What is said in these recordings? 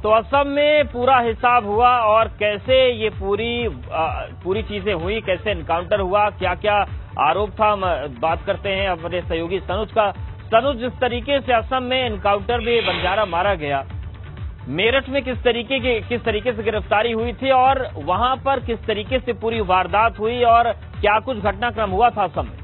तो असम में पूरा हिसाब हुआ और कैसे ये पूरी चीजें हुई, कैसे एनकाउंटर हुआ, क्या क्या आरोप था, हम बात करते हैं अपने सहयोगी सनुज का। सनुज, जिस तरीके से असम में एनकाउंटर में बंजारा मारा गया, मेरठ में किस तरीके से गिरफ्तारी हुई थी और वहां पर किस तरीके से पूरी वारदात हुई और क्या कुछ घटनाक्रम हुआ था असम में?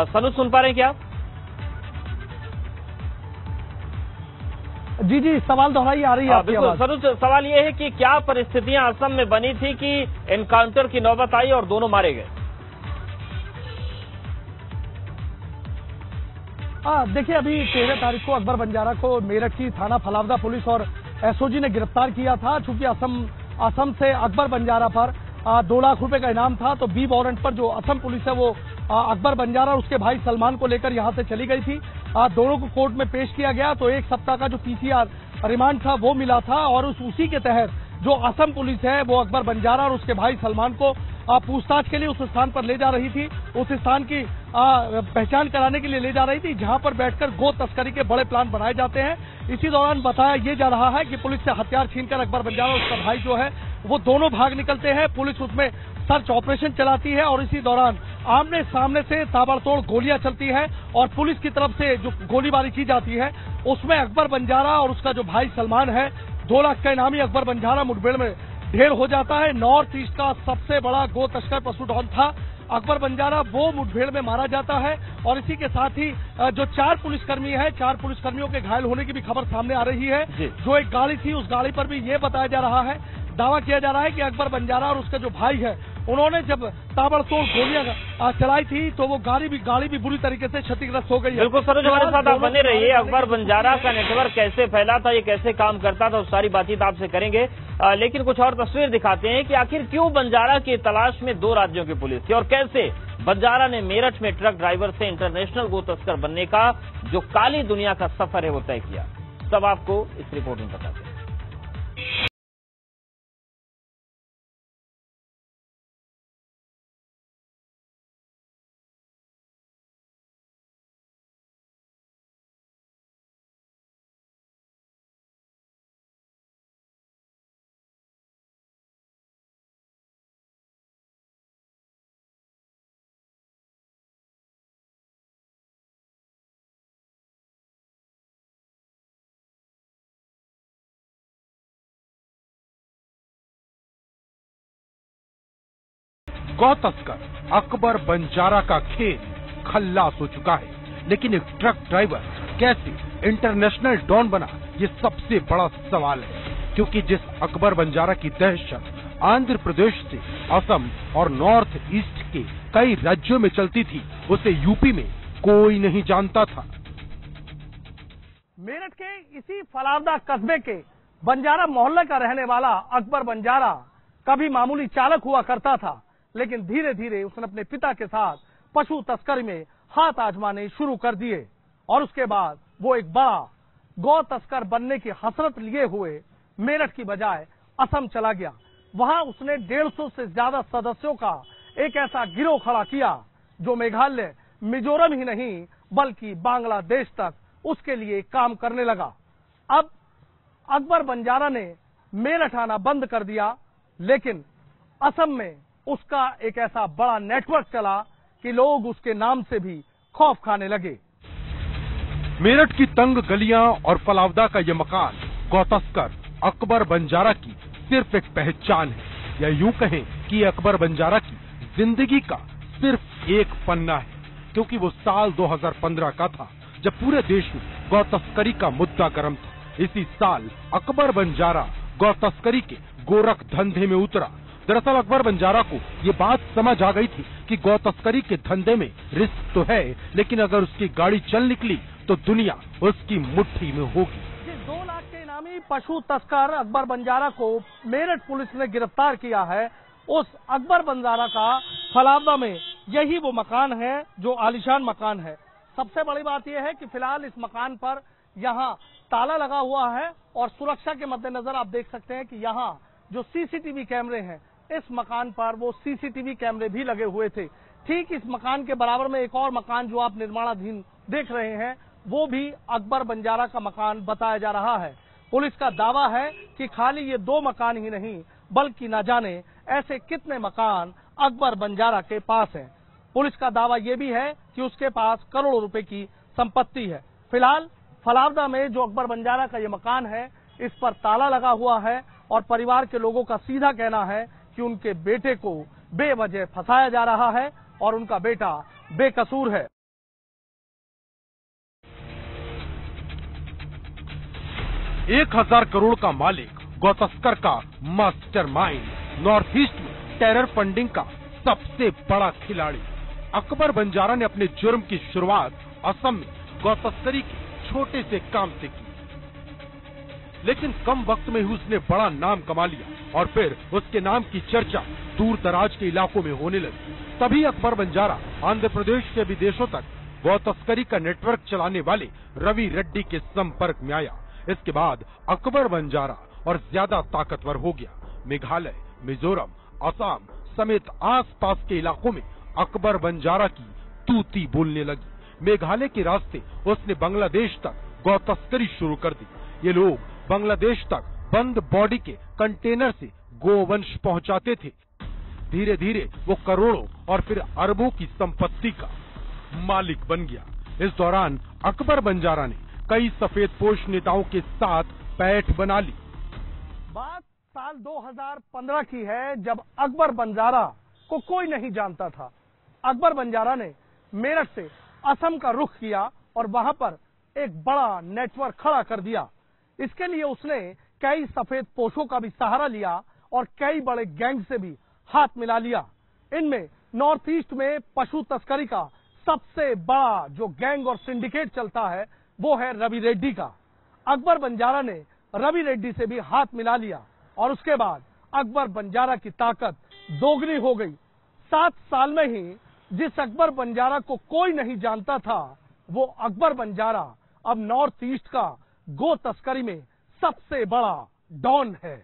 सनुज, सुन पा रहे हैं क्या? जी, सवाल दोहराई आ रही है आपकी आवाज। सनुज, सवाल ये है कि क्या परिस्थितियां असम में बनी थी कि एनकाउंटर की नौबत आई और दोनों मारे गए? देखिए, अभी 13 तारीख को अकबर बंजारा को मेरठ की थाना फलावदा पुलिस और एसओजी ने गिरफ्तार किया था। चूंकि असम से अकबर बंजारा पर 2 लाख रुपए का इनाम था, तो बी वारंट पर जो असम पुलिस है वो अकबर बंजारा और उसके भाई सलमान को लेकर यहां से चली गई थी। दोनों को कोर्ट में पेश किया गया, तो 1 सप्ताह का जो पीसीआर रिमांड था वो मिला था और उसी के तहत जो असम पुलिस है वो अकबर बंजारा और उसके भाई सलमान को पूछताछ के लिए उस स्थान पर ले जा रही थी। उस स्थान की पहचान कराने के लिए ले जा रही थी जहां पर बैठकर गो तस्करी के बड़े प्लान बनाए जाते हैं। इसी दौरान बताया ये जा रहा है कि पुलिस से हथियार छीनकर अकबर बंजारा और उसका भाई जो है वो दोनों भाग निकलते हैं। पुलिस उसमें सर्च ऑपरेशन चलाती है और इसी दौरान आमने सामने से ताबड़तोड़ गोलियां चलती है और पुलिस की तरफ से जो गोलीबारी की जाती है उसमें अकबर बंजारा और उसका जो भाई सलमान है, 2 लाख का इनामी अकबर बंजारा मुठभेड़ में ढेर हो जाता है। नॉर्थ ईस्ट का सबसे बड़ा गो तस्कर पशु डॉन था अकबर बंजारा, वो मुठभेड़ में मारा जाता है। और इसी के साथ ही जो 4 पुलिसकर्मी है, 4 पुलिसकर्मियों के घायल होने की भी खबर सामने आ रही है। जो एक गाड़ी थी, उस गाड़ी पर भी ये बताया जा रहा है, दावा किया जा रहा है कि अकबर बंजारा और उसका जो भाई है उन्होंने जब ताबड़तोड़ गोलियां चलाई थी तो वो गाड़ी भी बुरी तरीके से क्षतिग्रस्त हो गई है। बिल्कुल सरोज, हमारे साथ आप बने रहिए। अकबर बंजारा का नेटवर्क कैसे फैला था, ये कैसे काम करता था, उस सारी बातचीत आपसे करेंगे। लेकिन कुछ और तस्वीर दिखाते हैं कि आखिर क्यों बंजारा की तलाश में 2 राज्यों की पुलिस थी और कैसे बंजारा ने मेरठ में ट्रक ड्राइवर से इंटरनेशनल गो तस्कर बनने का जो काली दुनिया का सफर है वो तय किया। सब आपको इस रिपोर्ट में बताते हैं। गौ तस्कर अकबर बंजारा का खेल खल्लास हो चुका है, लेकिन एक ट्रक ड्राइवर कैसे इंटरनेशनल डॉन बना, ये सबसे बड़ा सवाल है। क्योंकि जिस अकबर बंजारा की दहशत आंध्र प्रदेश से असम और नॉर्थ ईस्ट के कई राज्यों में चलती थी, उसे यूपी में कोई नहीं जानता था। मेरठ के इसी फलावदा कस्बे के बंजारा मोहल्ले का रहने वाला अकबर बंजारा कभी मामूली चालक हुआ करता था, लेकिन धीरे धीरे उसने अपने पिता के साथ पशु तस्करी में हाथ आजमाने शुरू कर दिए और उसके बाद वो एक बड़ा गौ तस्कर बनने की हसरत लिए हुए मेरठ की बजाय असम चला गया। वहां उसने 150 से ज्यादा सदस्यों का एक ऐसा गिरोह खड़ा किया जो मेघालय, मिजोरम ही नहीं बल्कि बांग्लादेश तक उसके लिए काम करने लगा। अब अकबर बंजारा ने मेरठ आना बंद कर दिया, लेकिन असम में उसका एक ऐसा बड़ा नेटवर्क चला कि लोग उसके नाम से भी खौफ खाने लगे। मेरठ की तंग गलियां और फलावदा का ये मकान गौ तस्कर अकबर बंजारा की सिर्फ एक पहचान है, या यूं कहें कि अकबर बंजारा की जिंदगी का सिर्फ एक पन्ना है। क्योंकि वो साल 2015 का था जब पूरे देश में गौ तस्करी का मुद्दा गर्म था। इसी साल अकबर बंजारा गौ तस्करी के गोरख धंधे में उतरा। दरअसल अकबर बंजारा को ये बात समझ आ गई थी कि गौ तस्करी के धंधे में रिस्क तो है, लेकिन अगर उसकी गाड़ी चल निकली तो दुनिया उसकी मुट्ठी में होगी। 2 लाख के इनामी पशु तस्कर अकबर बंजारा को मेरठ पुलिस ने गिरफ्तार किया है। उस अकबर बंजारा का फलावदा में यही वो मकान है जो आलीशान मकान है। सबसे बड़ी बात यह है कि फिलहाल इस मकान पर यहाँ ताला लगा हुआ है और सुरक्षा के मद्देनजर आप देख सकते हैं कि यहाँ जो सीसीटीवी कैमरे हैं इस मकान पर वो सीसीटीवी कैमरे भी लगे हुए थे। ठीक इस मकान के बराबर में एक और मकान जो आप निर्माणाधीन देख रहे हैं, वो भी अकबर बंजारा का मकान बताया जा रहा है। पुलिस का दावा है कि खाली ये 2 मकान ही नहीं, बल्कि न जाने ऐसे कितने मकान अकबर बंजारा के पास हैं। पुलिस का दावा ये भी है कि उसके पास करोड़ों रुपए की संपत्ति है। फिलहाल फलावदा में जो अकबर बंजारा का ये मकान है, इस पर ताला लगा हुआ है और परिवार के लोगों का सीधा कहना है कि उनके बेटे को बेवजह फंसाया जा रहा है और उनका बेटा बेकसूर है। एक 1000 करोड़ का मालिक, गौतस्कर का मास्टरमाइंड, नॉर्थ ईस्ट में टेरर फंडिंग का सबसे बड़ा खिलाड़ी अकबर बंजारा ने अपने जुर्म की शुरुआत असम में गौतस्करी के छोटे से काम से की, लेकिन कम वक्त में ही उसने बड़ा नाम कमा लिया और फिर उसके नाम की चर्चा दूर दराज के इलाकों में होने लगी। तभी अकबर बंजारा आंध्र प्रदेश से विदेशों तक गौतस्करी का नेटवर्क चलाने वाले रवि रेड्डी के संपर्क में आया। इसके बाद अकबर बंजारा और ज्यादा ताकतवर हो गया। मेघालय, मिजोरम, असम समेत आसपास के इलाकों में अकबर बंजारा की तूती बोलने लगी। मेघालय के रास्ते उसने बांग्लादेश तक गौतस्करी शुरू कर दी। ये लोग बांग्लादेश तक बंद बॉडी के कंटेनर से गोवंश पहुंचाते थे। धीरे धीरे वो करोड़ों और फिर अरबों की संपत्ति का मालिक बन गया। इस दौरान अकबर बंजारा ने कई सफेदपोश नेताओं के साथ पैठ बना ली। बात साल 2015 की है, जब अकबर बंजारा को कोई नहीं जानता था। अकबर बंजारा ने मेरठ से असम का रुख किया और वहां पर एक बड़ा नेटवर्क खड़ा कर दिया। इसके लिए उसने कई सफेद पोशों का भी सहारा लिया और कई बड़े गैंग से भी हाथ मिला लिया। इनमें नॉर्थ ईस्ट में पशु तस्करी का सबसे बड़ा जो गैंग और सिंडिकेट चलता है, वो है रवि रेड्डी का। अकबर बंजारा ने रवि रेड्डी से भी हाथ मिला लिया और उसके बाद अकबर बंजारा की ताकत दोगुनी हो गई। 7 साल में ही जिस अकबर बंजारा को कोई नहीं जानता था, वो अकबर बंजारा अब नॉर्थ ईस्ट का गो तस्करी में सबसे बड़ा डॉन है।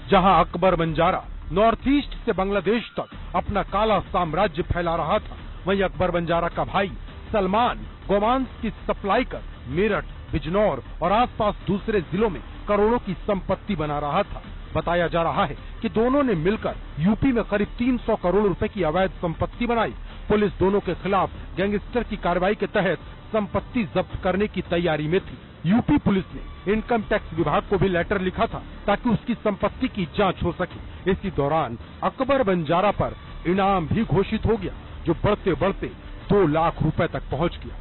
जहां अकबर बंजारा नॉर्थ ईस्ट से बांग्लादेश तक अपना काला साम्राज्य फैला रहा था, वहीं अकबर बंजारा का भाई सलमान गोमांस की सप्लाई कर मेरठ, बिजनौर और आसपास दूसरे जिलों में करोड़ों की संपत्ति बना रहा था। बताया जा रहा है कि दोनों ने मिलकर यूपी में करीब 300 करोड़ रुपए की अवैध संपत्ति बनाई। पुलिस दोनों के खिलाफ गैंगस्टर की कार्रवाई के तहत संपत्ति जब्त करने की तैयारी में थी। यूपी पुलिस ने इनकम टैक्स विभाग को भी लेटर लिखा था ताकि उसकी संपत्ति की जांच हो सके। इसी दौरान अकबर बंजारा पर इनाम भी घोषित हो गया, जो बढ़ते बढ़ते 2 लाख रुपए तक पहुंच गया।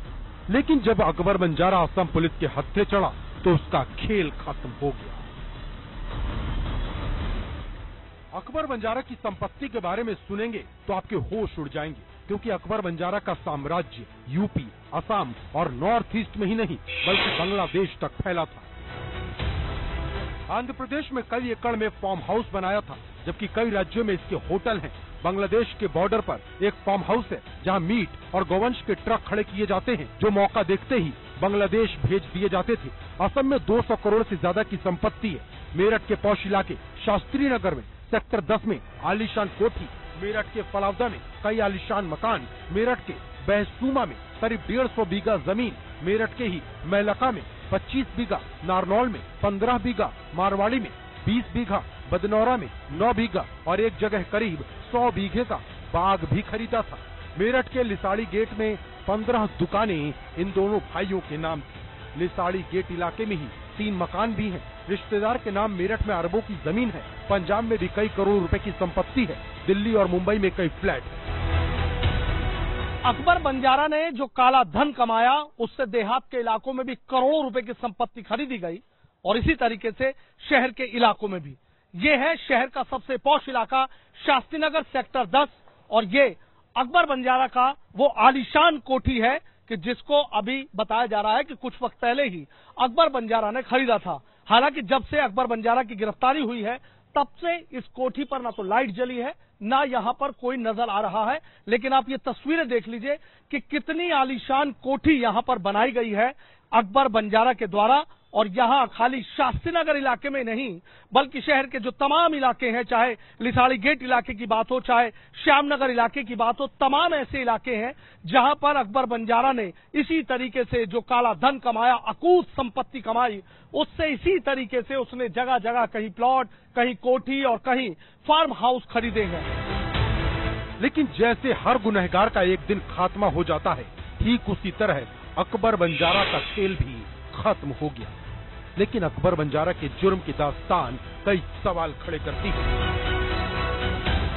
लेकिन जब अकबर बंजारा असम पुलिस के हत्थे चढ़ा तो उसका खेल खत्म हो गया। अकबर बंजारा की संपत्ति के बारे में सुनेंगे तो आपके होश उड़ जाएंगे, क्योंकि अकबर बंजारा का साम्राज्य यूपी, असम और नॉर्थ ईस्ट में ही नहीं बल्कि बांग्लादेश तक फैला था। आंध्र प्रदेश में कई एकड़ में फार्म हाउस बनाया था, जबकि कई राज्यों में इसके होटल हैं। बांग्लादेश के बॉर्डर पर एक फार्म हाउस है जहां मीट और गोवंश के ट्रक खड़े किए जाते हैं, जो मौका देखते ही बांग्लादेश भेज दिए जाते थे। असम में 200 करोड़ से ज्यादा की संपत्ति है। मेरठ के पौष इलाके शास्त्री नगर में सेक्टर 10 में आलीशान कोठी, मेरठ के फलावदा में कई आलीशान मकान, मेरठ के बहसूमा में करीब 150 बीघा जमीन, मेरठ के ही मैलका में 25 बीघा, नारनौल में 15 बीघा, मारवाड़ी में 20 बीघा, बदनौरा में 9 बीघा और एक जगह करीब 100 बीघे का बाग भी खरीदा था। मेरठ के लिसाड़ी गेट में 15 दुकानें इन दोनों भाइयों के नाम थी। लिसाड़ी गेट इलाके में ही 3 मकान भी हैं। रिश्तेदार के नाम मेरठ में अरबों की जमीन है। पंजाब में भी कई करोड़ रुपए की संपत्ति है। दिल्ली और मुंबई में कई फ्लैट। अकबर बंजारा ने जो काला धन कमाया, उससे देहात के इलाकों में भी करोड़ों रुपए की संपत्ति खरीदी गई और इसी तरीके से शहर के इलाकों में भी। ये है शहर का सबसे पॉश इलाका शास्त्री नगर सेक्टर 10 और ये अकबर बंजारा का वो आलीशान कोठी है कि जिसको अभी बताया जा रहा है कि कुछ वक्त पहले ही अकबर बंजारा ने खरीदा था। हालांकि जब से अकबर बंजारा की गिरफ्तारी हुई है, तब से इस कोठी पर ना तो लाइट जली है, ना यहाँ पर कोई नजर आ रहा है। लेकिन आप ये तस्वीरें देख लीजिए कि कितनी आलीशान कोठी यहाँ पर बनाई गई है अकबर बंजारा के द्वारा और यहाँ खाली शास्त्रीनगर इलाके में नहीं बल्कि शहर के जो तमाम इलाके हैं, चाहे लिसाड़ी गेट इलाके की बात हो, चाहे श्यामनगर इलाके की बात हो, तमाम ऐसे इलाके हैं जहां पर अकबर बंजारा ने इसी तरीके से जो काला धन कमाया, अकूत संपत्ति कमाई, उससे इसी तरीके से उसने जगह जगह कहीं प्लॉट, कहीं कोठी और कहीं फार्म हाउस खरीदे हैं। लेकिन जैसे हर गुनहगार का एक दिन खात्मा हो जाता है, ठीक उसी तरह अकबर बंजारा का खेल भी खत्म हो गया। लेकिन अकबर बंजारा के जुर्म की दास्तान कई सवाल खड़े करती है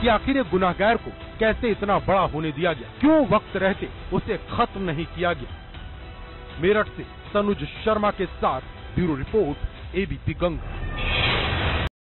कि आखिर एक गुनहगार को कैसे इतना बड़ा होने दिया गया, क्यों वक्त रहते उसे खत्म नहीं किया गया। मेरठ से तनुज शर्मा के साथ ब्यूरो रिपोर्ट, एबीपी गंगा।